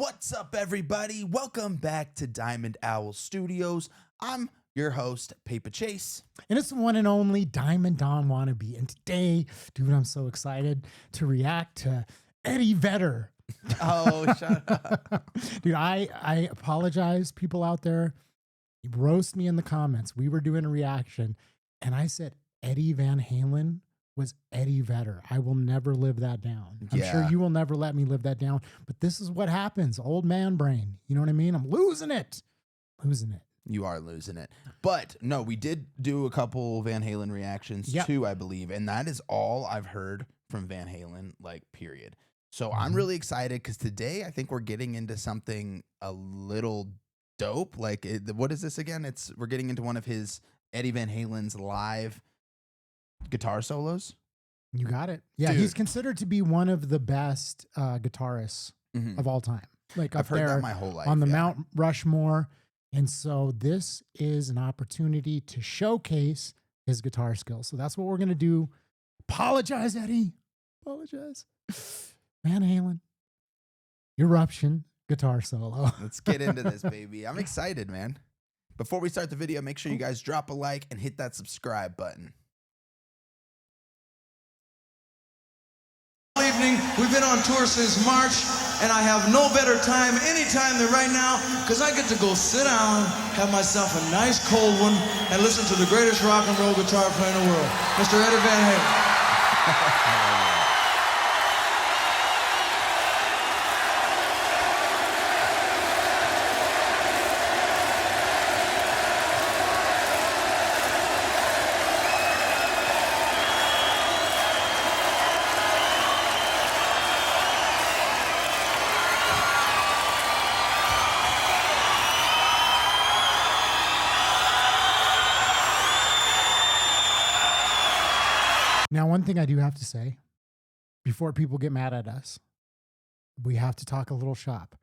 What's up, everybody? Welcome back to Diamond Owl Studios. I'm your host, Paper Chase. And it's the one and only Diamond Don Wannabe. And today, dude, I'm so excited to react to Eddie Vedder. Oh, shut up. Dude, I apologize, people out there. You roast me in the comments. We were doing a reaction, and I said Eddie Van Halen was Eddie Vedder. I will never live that down. I'm sure you will never let me live that down. But this is what happens. Old man brain. You know what I mean? I'm losing it. Losing it. You are losing it. But no, we did do a couple Van Halen reactions too, I believe. And that is all I've heard from Van Halen, like, period. So I'm really excited because today I think we're getting into something a little dope. Like, what is this again? We're getting into one of his Eddie Van Halen's live guitar solos. You got it. Yeah, Dude. He's considered to be one of the best guitarists of all time. Like, I've up heard there that my whole life. on the Mount Rushmore. And so this is an opportunity to showcase his guitar skills. So that's what we're going to do. Apologize, Eddie. Apologize. Van Halen. Eruption guitar solo. Let's get into this, baby. I'm excited, man. Before we start the video, make sure you guys drop a like and hit that subscribe button. Evening. We've been on tour since March, and I have no better time anytime than right now, because I get to go sit down, have myself a nice cold one, and listen to the greatest rock and roll guitar player in the world, Mr. Eddie Van Halen. Now, one thing I do have to say, before people get mad at us, we have to talk a little shop.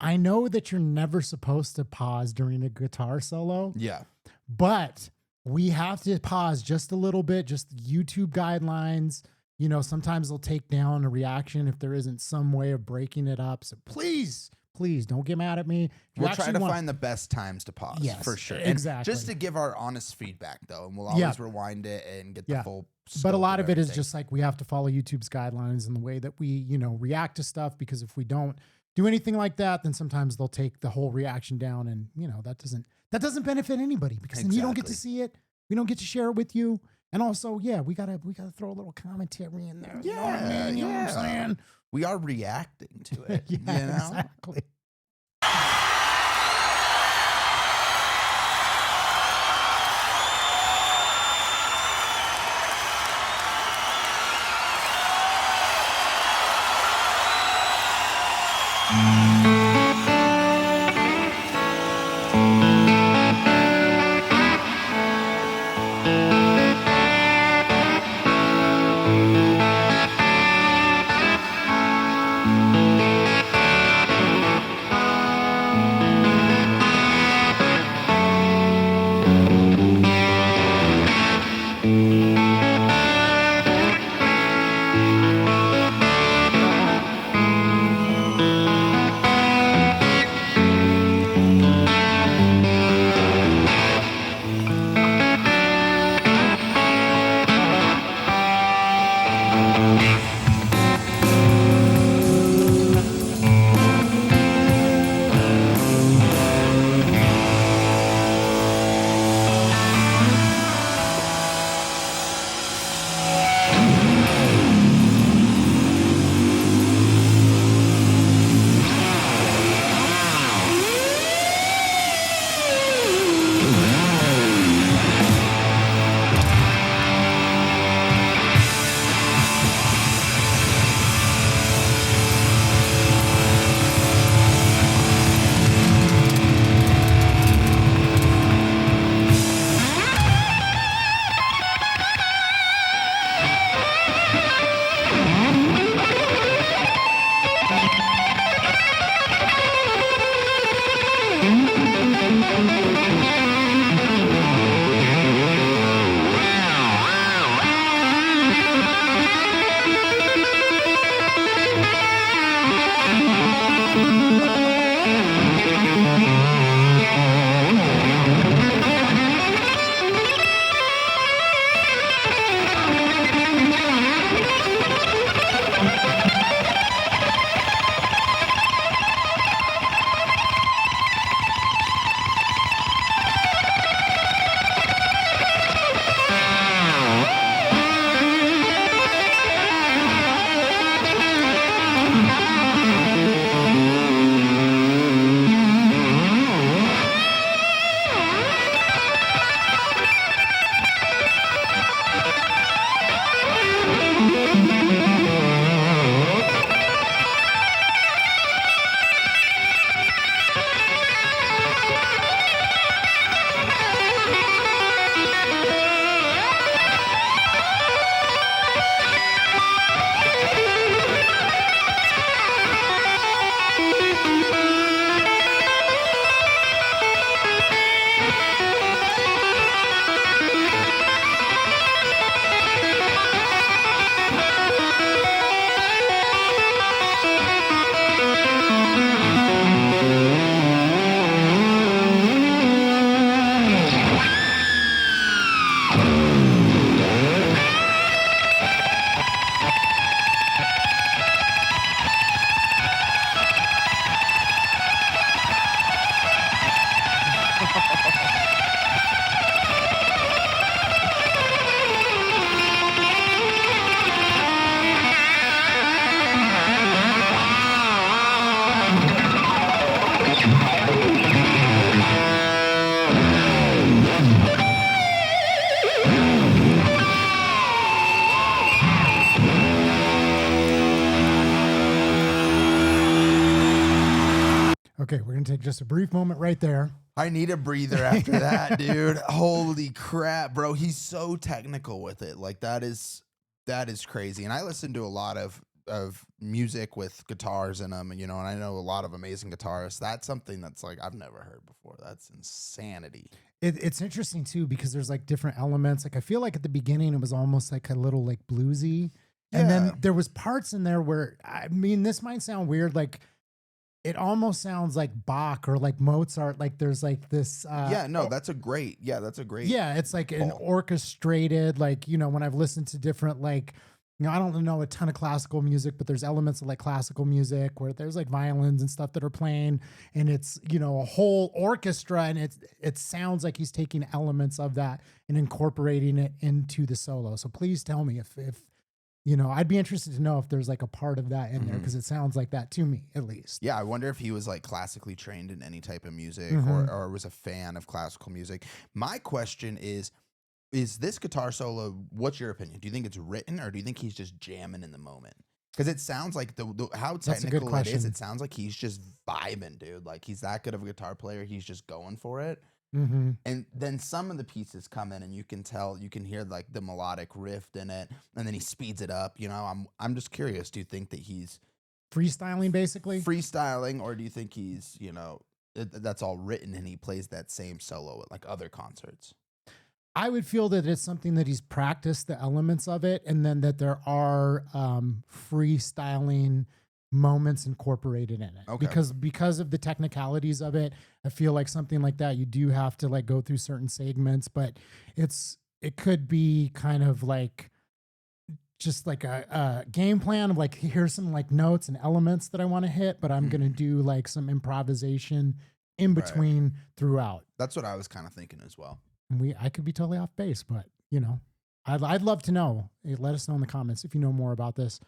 I know that you're never supposed to pause during a guitar solo. Yeah. But we have to pause just a little bit, just YouTube guidelines. You know, sometimes they'll take down a reaction if there isn't some way of breaking it up. So please don't get mad at me. We'll try to find the best times to pause, for sure. Exactly. And just to give our honest feedback, though, and we'll always rewind it and get the full But a lot of it is everything. just like we have to follow YouTube's guidelines and the way that we, you know, react to stuff, because if we don't do anything like that, then sometimes they'll take the whole reaction down, and, you know, that doesn't benefit anybody, because then you don't get to see it. We don't get to share it with you. And also, we gotta throw a little commentary in there. You know what I mean? You know what I'm saying? We are reacting to it. Yeah, you know? exactly. Okay, we're gonna take just a brief moment right there. I need a breather after that, dude. Holy crap, bro. He's so technical with it. Like that is crazy. And I listen to a lot of music with guitars in them, and I know a lot of amazing guitarists. That's something that's like I've never heard before. That's insanity. It's interesting too because there's like different elements. Like I feel like at the beginning it was almost like a little like bluesy, and then there was parts in there where this might sound weird, like it almost sounds like Bach or like Mozart. Like there's like this. That's a great. Yeah, it's like an orchestrated. Like when I've listened to different like. I don't know a ton of classical music, but there's elements of like classical music where there's like violins and stuff that are playing, and it's a whole orchestra, and it sounds like he's taking elements of that and incorporating it into the solo. So please tell me if I'd be interested to know if there's like a part of that in there, because it sounds like that to me at least. Yeah, I wonder if he was like classically trained in any type of music or was a fan of classical music. My question is this guitar solo, what's your opinion? Do you think it's written, or do you think he's just jamming in the moment? Because it sounds like how technical it is, it sounds like he's just vibing, dude. Like he's that good of a guitar player. He's just going for it. And then some of the pieces come in and you can hear like the melodic riff in it, and then he speeds it up. I'm just curious. Do you think that he's freestyling, basically? Freestyling, or do you think he's, that's all written and he plays that same solo at like other concerts? I would feel that it's something that he's practiced the elements of it, and then that there are freestyling moments incorporated in it. Okay. Because of the technicalities of it, I feel like something like that, you do have to like go through certain segments, but it could be kind of like just like a game plan of like, here's some like notes and elements that I want to hit, but I'm going to do like some improvisation in between throughout. That's what I was kind of thinking as well. I could be totally off base, but I'd love to know. Let us know in the comments if you know more about this.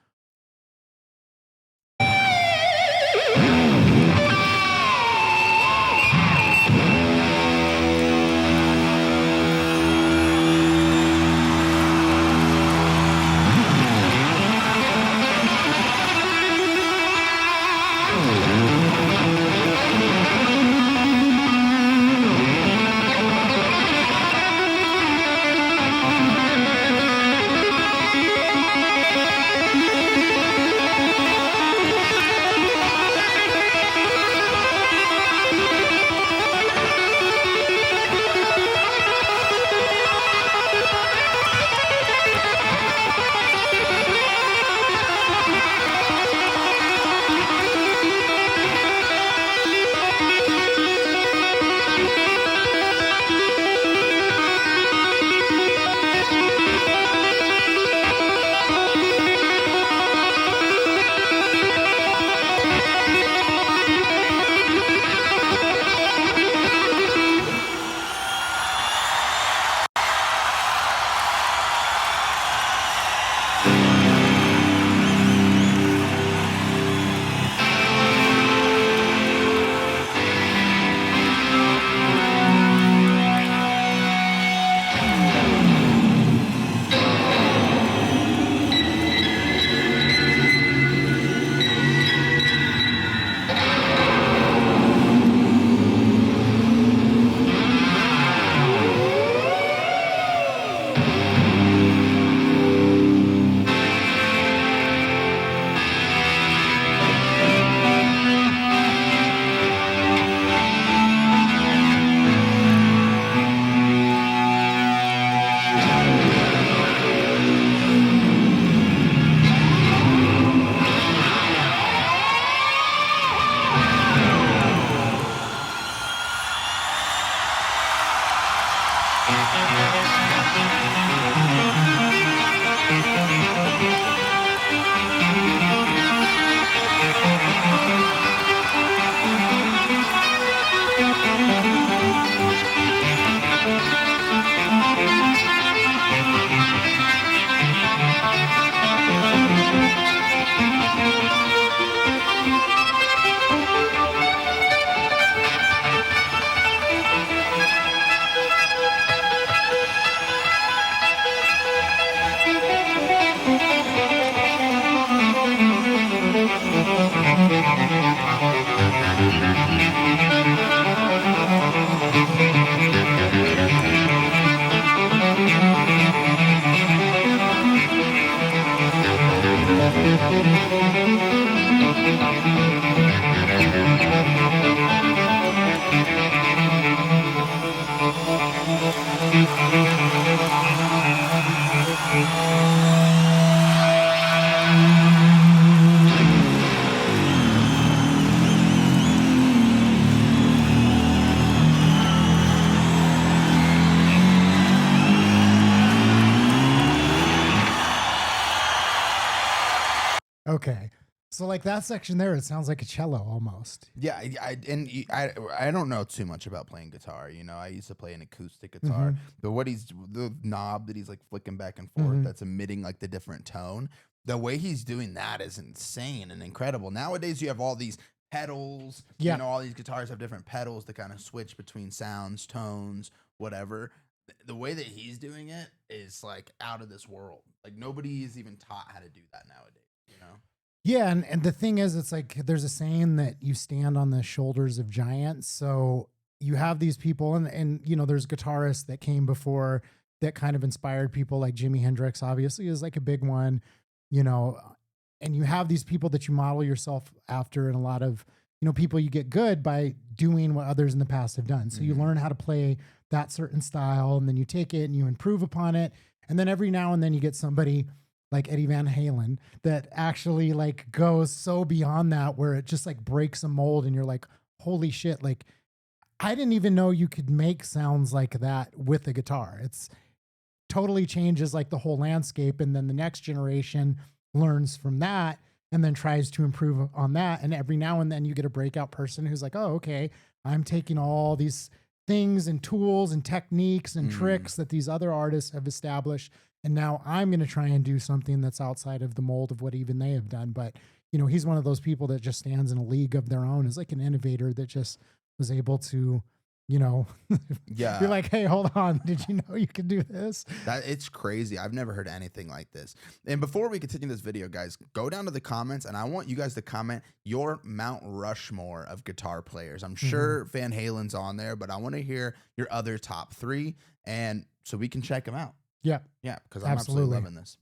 Okay. So like that section there, it sounds like a cello almost. Yeah, I don't know too much about playing guitar. You know, I used to play an acoustic guitar, but the knob that he's like flicking back and forth, that's emitting like the different tone. The way he's doing that is insane and incredible. Nowadays, you have all these pedals. You know, all these guitars have different pedals to kind of switch between sounds, tones, whatever. The way that he's doing it is like out of this world. Like nobody is even taught how to do that nowadays. You know. Yeah, and the thing is, it's like there's a saying that you stand on the shoulders of giants. So you have these people, and you know, there's guitarists that came before that kind of inspired people, like Jimi Hendrix, obviously, is like a big one, you know, and you have these people that you model yourself after, and a lot of, you know, people you get good by doing what others in the past have done. So you learn how to play that certain style, and then you take it and you improve upon it. And then every now and then you get somebody like Eddie Van Halen that actually like goes so beyond that, where it just like breaks a mold and you're like, holy shit. Like I didn't even know you could make sounds like that with a guitar. It's totally changes like the whole landscape. And then the next generation learns from that and then tries to improve on that. And every now and then you get a breakout person who's like, oh, okay, I'm taking all these things and tools and techniques and tricks that these other artists have established, and now I'm going to try and do something that's outside of the mold of what even they have done. But, you know, he's one of those people that just stands in a league of their own, is like an innovator that just was able to, you know, you're like, hey, hold on. Did you know you could do this? It's crazy. I've never heard anything like this. And before we continue this video, guys, go down to the comments, and I want you guys to comment your Mount Rushmore of guitar players. I'm sure Van Halen's on there, but I want to hear your other top 3, and so we can check them out. Yeah. Yeah, because I'm absolutely loving this.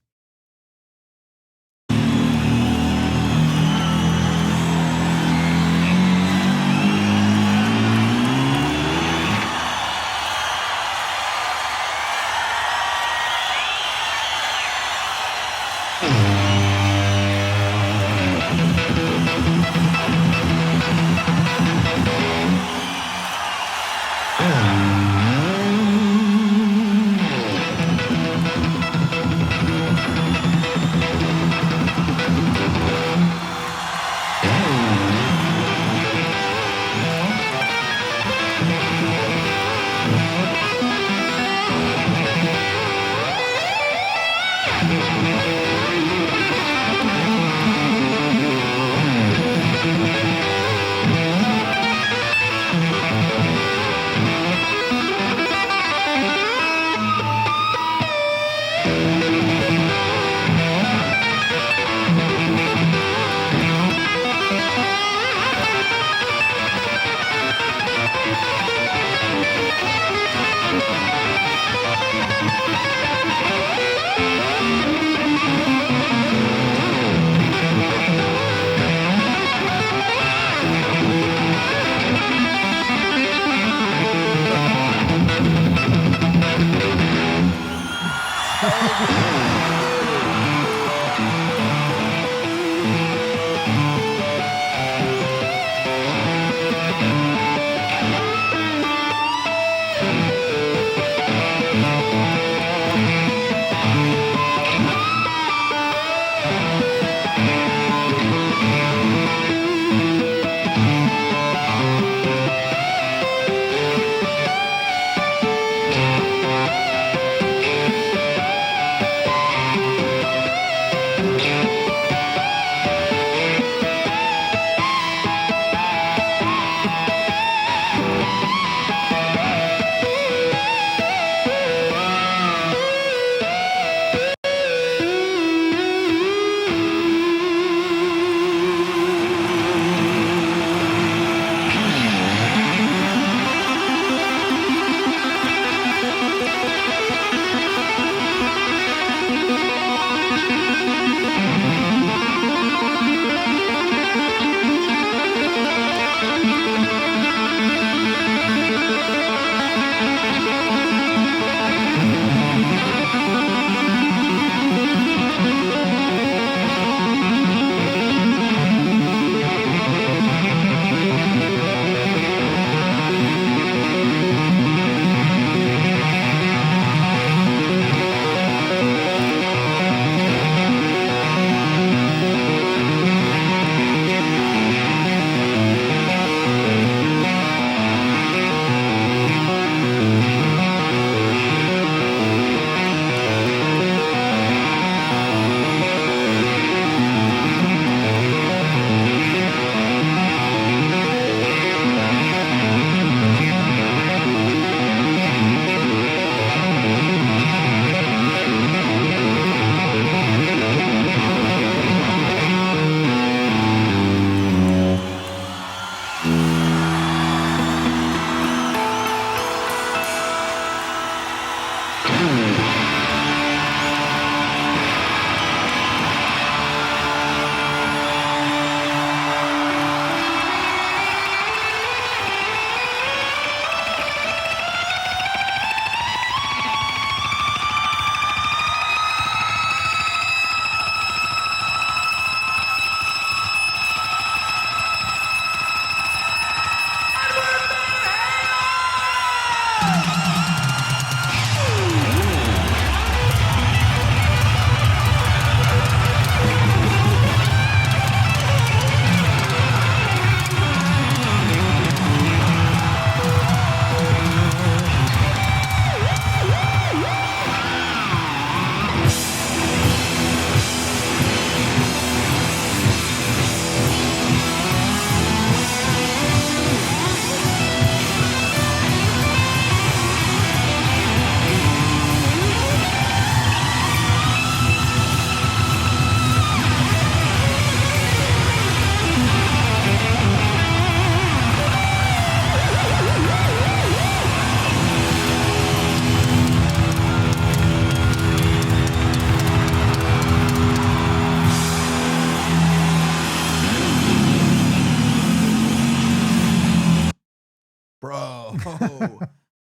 Bro,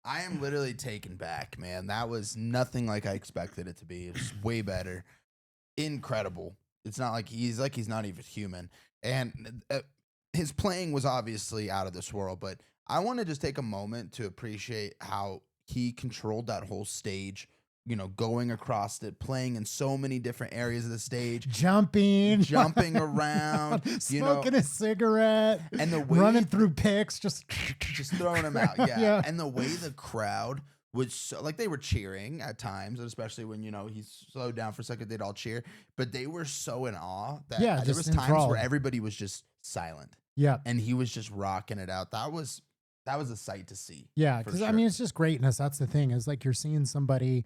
I am literally taken back, man. That was nothing like I expected it to be. It was way better. Incredible. It's not like he's not even human. And his playing was obviously out of this world, but I want to just take a moment to appreciate how he controlled that whole stage, you know, going across it, playing in so many different areas of the stage, jumping around, smoking a cigarette, and the way running through picks, just throwing them out. Yeah. And the way the crowd was so, like, they were cheering at times, especially when, you know, he slowed down for a second, they'd all cheer, but they were so in awe that there was times where everybody was just silent. Yeah. And he was just rocking it out. That was a sight to see. Yeah. Because I mean, it's just greatness. That's the thing, is like, you're seeing somebody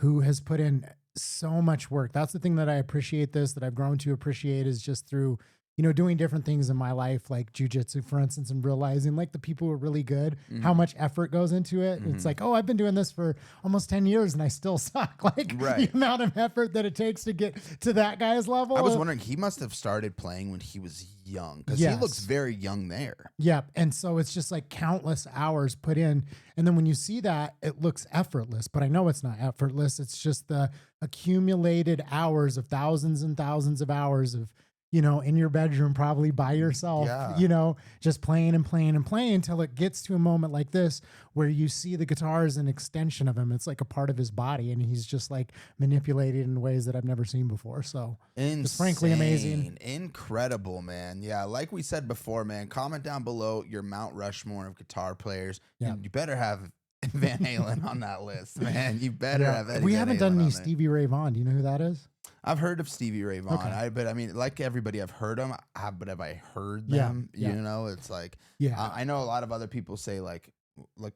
who has put in so much work. That's the thing that I appreciate that I've grown to appreciate, is just through, you know, doing different things in my life, like jujitsu, for instance, and realizing, like, the people who are really good, how much effort goes into it. It's like, oh, I've been doing this for almost 10 years and I still suck. Like, the amount of effort that it takes to get to that guy's level. I was wondering, he must have started playing when he was young, because he looks very young there. Yeah. And so it's just like countless hours put in. And then when you see that, it looks effortless, but I know it's not effortless. It's just the accumulated hours of thousands and thousands of hours of, you know, in your bedroom, probably by yourself, you know, just playing and playing and playing until it gets to a moment like this where you see the guitar as an extension of him. It's like a part of his body, and he's just like manipulated in ways that I've never seen before. So it's frankly amazing. Incredible, man. Yeah. Like we said before, man, comment down below your Mount Rushmore of guitar players. Yeah. You better have Van Halen on that list, man. You better have Eddie We Van haven't Halen done any on there. Stevie Ray Vaughan. Do you know who that is? I've heard of Stevie Ray Vaughan, but I mean, like everybody, I've heard them. But have I heard them? You know, it's like, I know a lot of other people say, like,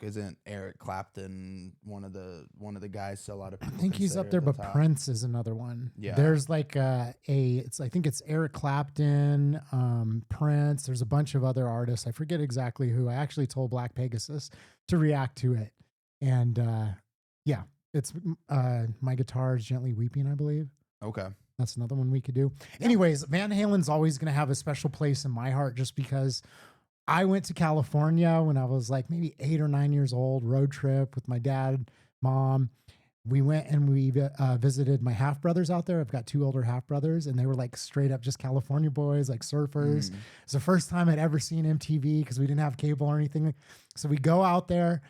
isn't Eric Clapton one of the guys? So a lot of people, I think he's up there, but top. Prince is another one. Yeah, there's like I think it's Eric Clapton, Prince. There's a bunch of other artists. I forget exactly who. I actually told Black Pegasus to react to it, and it's My Guitar is Gently Weeping, I believe. Okay. That's another one we could do. Yeah. Anyways, Van Halen's always going to have a special place in my heart, just because I went to California when I was like maybe 8 or 9 years old, road trip with my dad, mom. We went and we visited my half brothers out there. I've got 2 older half brothers, and they were like straight up just California boys, like surfers. It's the first time I'd ever seen MTV because we didn't have cable or anything. So we go out there,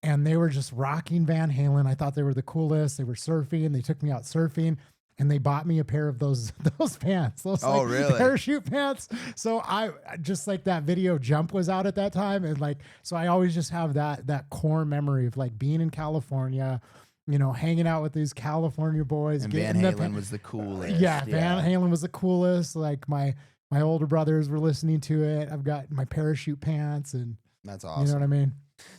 and they were just rocking Van Halen. I thought they were the coolest. They were surfing. They took me out surfing. And they bought me a pair of those pants. Those really? Parachute pants. So I just, like, that video Jump was out at that time. And like, so I always just have that core memory of like being in California, you know, hanging out with these California boys. And Van Halen was the coolest. Yeah, Van Halen was the coolest. Like my older brothers were listening to it. I've got my parachute pants, and that's awesome. You know what I mean?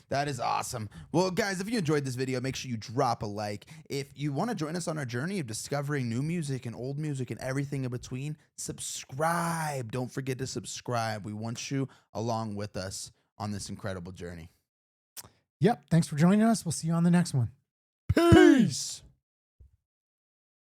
That is awesome. Well, guys, if you enjoyed this video, make sure you drop a like. If you want to join us on our journey of discovering new music and old music and everything in between, subscribe. Don't forget to subscribe. We want you along with us on this incredible journey. Yep. Thanks for joining us. We'll see you on the next one. Peace.